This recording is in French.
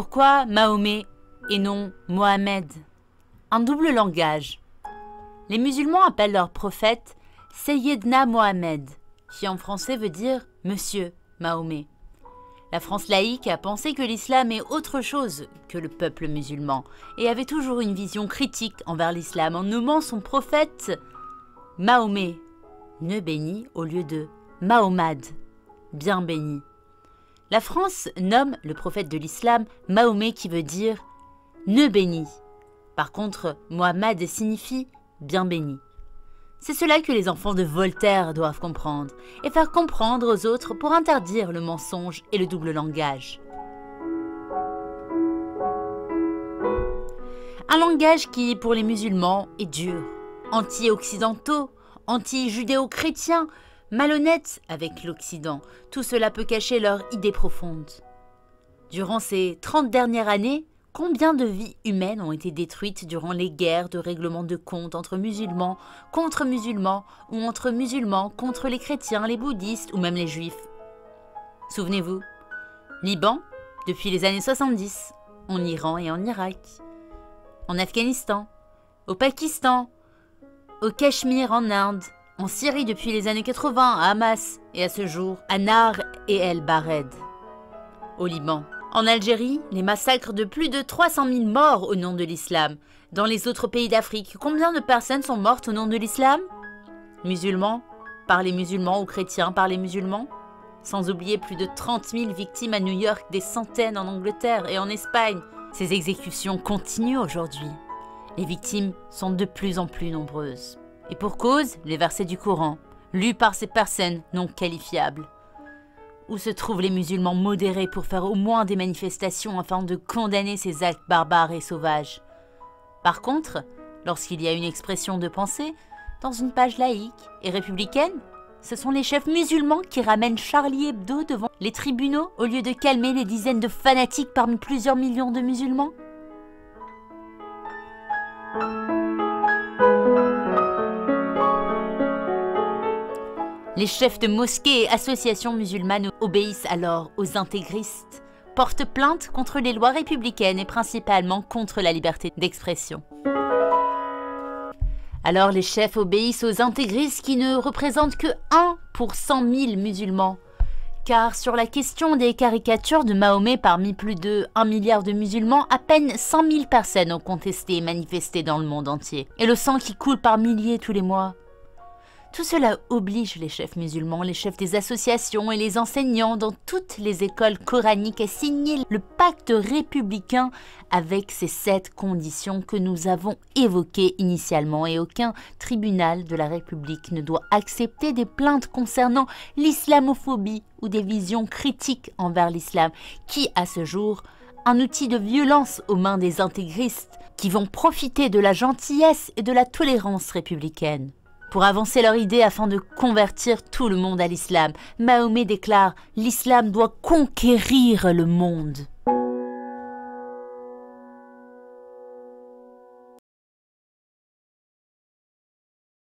Pourquoi Mahomet et non Mohamed? Un double langage. Les musulmans appellent leur prophète Sayyidna Mohamed, qui en français veut dire Monsieur Mahomet. La France laïque a pensé que l'islam est autre chose que le peuple musulman et avait toujours une vision critique envers l'islam en nommant son prophète Mahomet, ne béni au lieu de Mahomad, bien béni. La France nomme le prophète de l'islam Mahomet qui veut dire ne béni. Par contre, Mohammed signifie bien béni. C'est cela que les enfants de Voltaire doivent comprendre et faire comprendre aux autres pour interdire le mensonge et le double langage. Un langage qui, pour les musulmans, est dur, anti-occidentaux, anti-judéo-chrétiens, malhonnêtes avec l'Occident. Tout cela peut cacher leur idée profonde. Durant ces 30 dernières années, combien de vies humaines ont été détruites durant les guerres de règlement de compte entre musulmans contre musulmans ou entre musulmans contre les chrétiens, les bouddhistes ou même les juifs? Souvenez-vous, Liban, depuis les années 70, en Iran et en Irak, en Afghanistan, au Pakistan, au Cachemire en Inde, en Syrie depuis les années 80, à Hamas et à ce jour à Nar et El Bared, au Liban. En Algérie, les massacres de plus de 300 000 morts au nom de l'islam. Dans les autres pays d'Afrique, combien de personnes sont mortes au nom de l'islam? Musulmans, par les musulmans ou chrétiens par les musulmans? Sans oublier plus de 30 000 victimes à New York, des centaines en Angleterre et en Espagne. Ces exécutions continuent aujourd'hui. Les victimes sont de plus en plus nombreuses. Et pour cause, les versets du Coran, lus par ces personnes non qualifiables. Où se trouvent les musulmans modérés pour faire au moins des manifestations afin de condamner ces actes barbares et sauvages? Par contre, lorsqu'il y a une expression de pensée, dans une page laïque et républicaine, ce sont les chefs musulmans qui ramènent Charlie Hebdo devant les tribunaux au lieu de calmer les dizaines de fanatiques parmi plusieurs millions de musulmans. Les chefs de mosquées et associations musulmanes obéissent alors aux intégristes, portent plainte contre les lois républicaines et principalement contre la liberté d'expression. Alors les chefs obéissent aux intégristes qui ne représentent que 1 pour 100 000 musulmans. Car sur la question des caricatures de Mahomet parmi plus de 1 milliard de musulmans, à peine 100 000 personnes ont contesté et manifesté dans le monde entier. Et le sang qui coule par milliers tous les mois. Tout cela oblige les chefs musulmans, les chefs des associations et les enseignants dans toutes les écoles coraniques à signer le pacte républicain avec ces 7 conditions que nous avons évoquées initialement et aucun tribunal de la République ne doit accepter des plaintes concernant l'islamophobie ou des visions critiques envers l'islam qui, à ce jour, un outil de violence aux mains des intégristes qui vont profiter de la gentillesse et de la tolérance républicaine. Pour avancer leur idée afin de convertir tout le monde à l'islam, Mahomet déclare « L'islam doit conquérir le monde ».